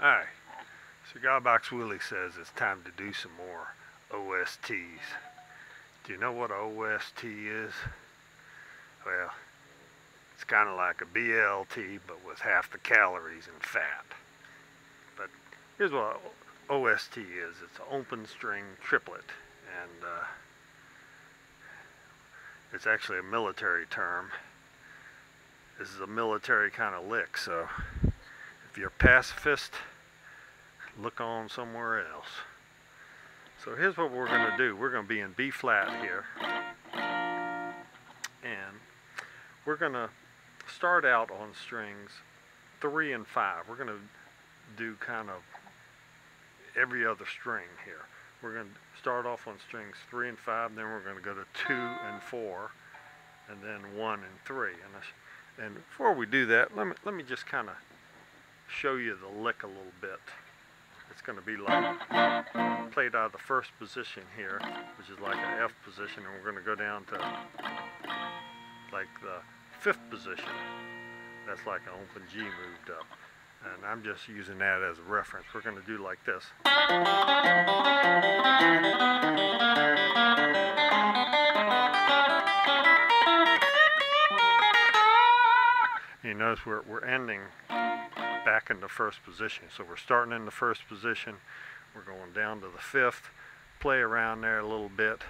Hi, Cigarbox Willie says it's time to do some more OSTs. Do you know what an OST is? Well, it's kind of like a BLT, but with half the calories and fat. But here's what OST is. It's an open string triplet, and it's actually a military term. This is a military kind of lick, so if you're a pacifist, look on somewhere else. So here's what we're going to do. We're going to be in B flat here, and we're going to start out on strings 3 and 5. We're going to do kind of every other string here. We're going to start off on strings 3 and 5, then we're going to go to 2 and 4, and then 1 and 3. And before we do that, let me just kind of show you the lick a little bit. It's going to be like played out of the first position here, which is like an F position, and we're going to go down to like the 5th position. That's like an open G moved up. And I'm just using that as a reference. We're going to do like this. You notice we're ending back in the first position. So we're starting in the first position, we're going down to the 5th, play around there a little bit,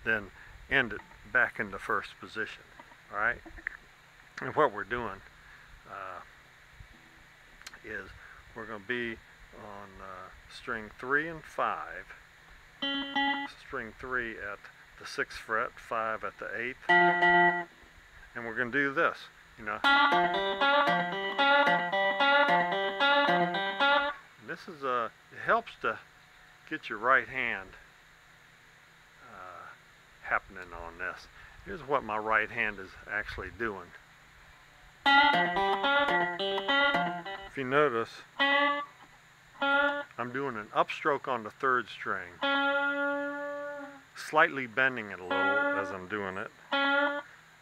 then end it back in the first position. Alright? And what we're doing is we're going to be on string 3 and 5, string 3 at the 6th fret, 5 at the 8th, and we're going to do this, you know. And this is it helps to get your right hand happening on this. Here's what my right hand is actually doing. If you notice, I'm doing an upstroke on the 3rd string, slightly bending it a little as I'm doing it,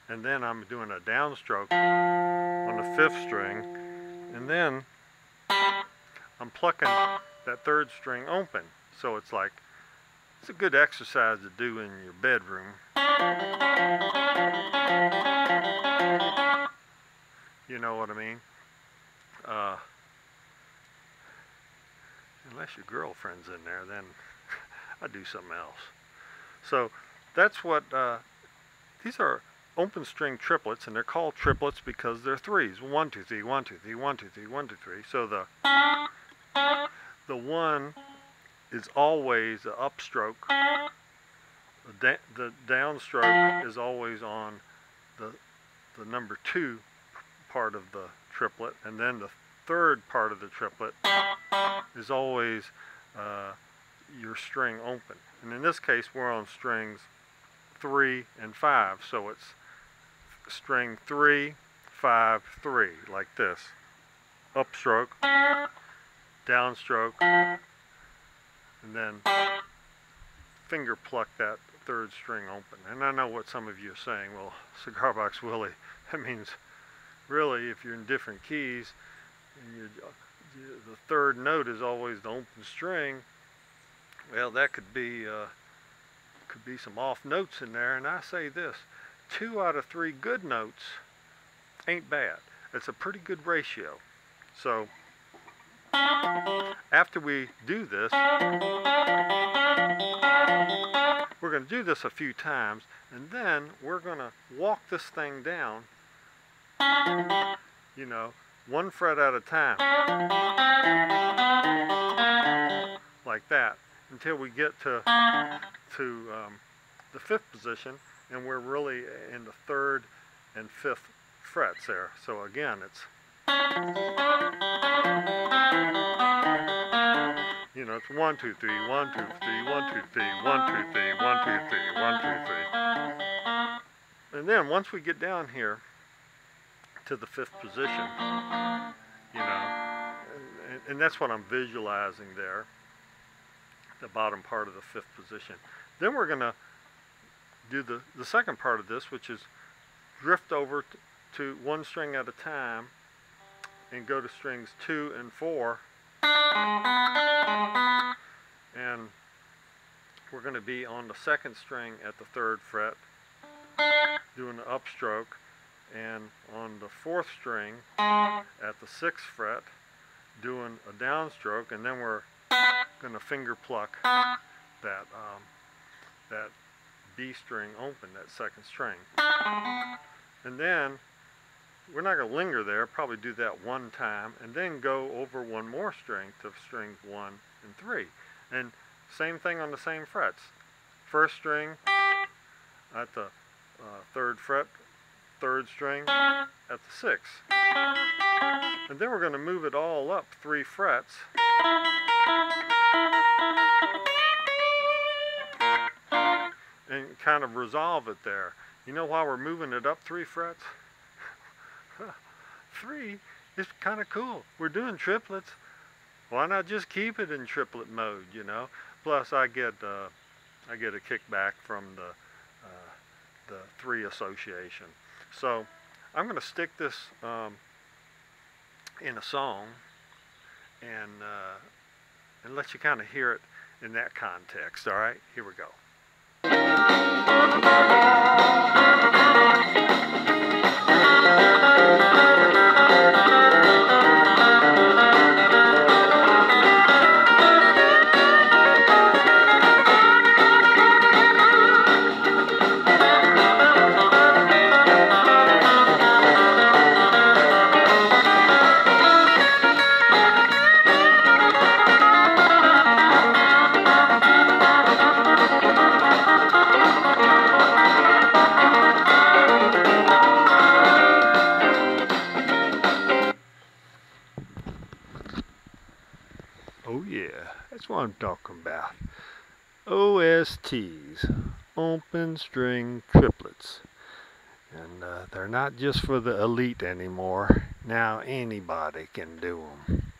and then I'm doing a downstroke on the 5th string, and then I'm plucking that 3rd string open. So it's like, it's a good exercise to do in your bedroom. You know what I mean? Unless your girlfriend's in there, then I do something else. So that's what, these are open string triplets, and they're called triplets because they're 3s. 1, 2, 3, 1, 2, 3, 1, 2, 3, 1, 2, 3. So the 1 is always the upstroke. The downstroke is always on the number 2 part of the triplet, and then the 3rd part of the triplet is always your string open. And in this case, we're on strings 3 and 5, so it's string 3, 5, 3, like this. Upstroke, downstroke, and then finger pluck that 3rd string open. And I know what some of you are saying, well, Cigarbox Willie, that means really if you're in different keys and the 3rd note is always the open string, well, that could be some off notes in there. And I say this, 2 out of 3 good notes ain't bad. It's a pretty good ratio. So after we do this, we're going to do this a few times, and then we're going to walk this thing down, you know, 1 fret at a time, like that, until we get to the 5th position, and we're really in the 3rd and 5th frets there. So again, it's, you know, it's 1, 2, 3, 1, 2, 3, 1, 2, 3, 1, 2, 3, 1, 2, 3, 1, 2, 3. And then once we get down here to the 5th position, you know, and that's what I'm visualizing there, the bottom part of the 5th position. Then we're going to do the second part of this, which is drift over to 1 string at a time and go to strings 2 and 4 And we're going to be on the second string at the 3rd fret, doing the upstroke, and on the 4th string at the 6th fret, doing a downstroke, and then we're going to finger pluck that that B string open, that 2nd string. And then we're not going to linger there, probably do that one time, and then go over one more string to strings 1 and 3. And same thing on the same frets. 1st string at the 3rd fret, 3rd string at the 6th. And then we're going to move it all up 3 frets. And kind of resolve it there. You know why we're moving it up 3 frets? 3 is kind of cool. We're doing triplets. Why not just keep it in triplet mode, you know? Plus, I get a kickback from the 3 association. So I'm going to stick this in a song and let you kind of hear it in that context. All right, here we go. Oh yeah, that's what I'm talking about. OSTs, open string triplets. And they're not just for the elite anymore. Now anybody can do them.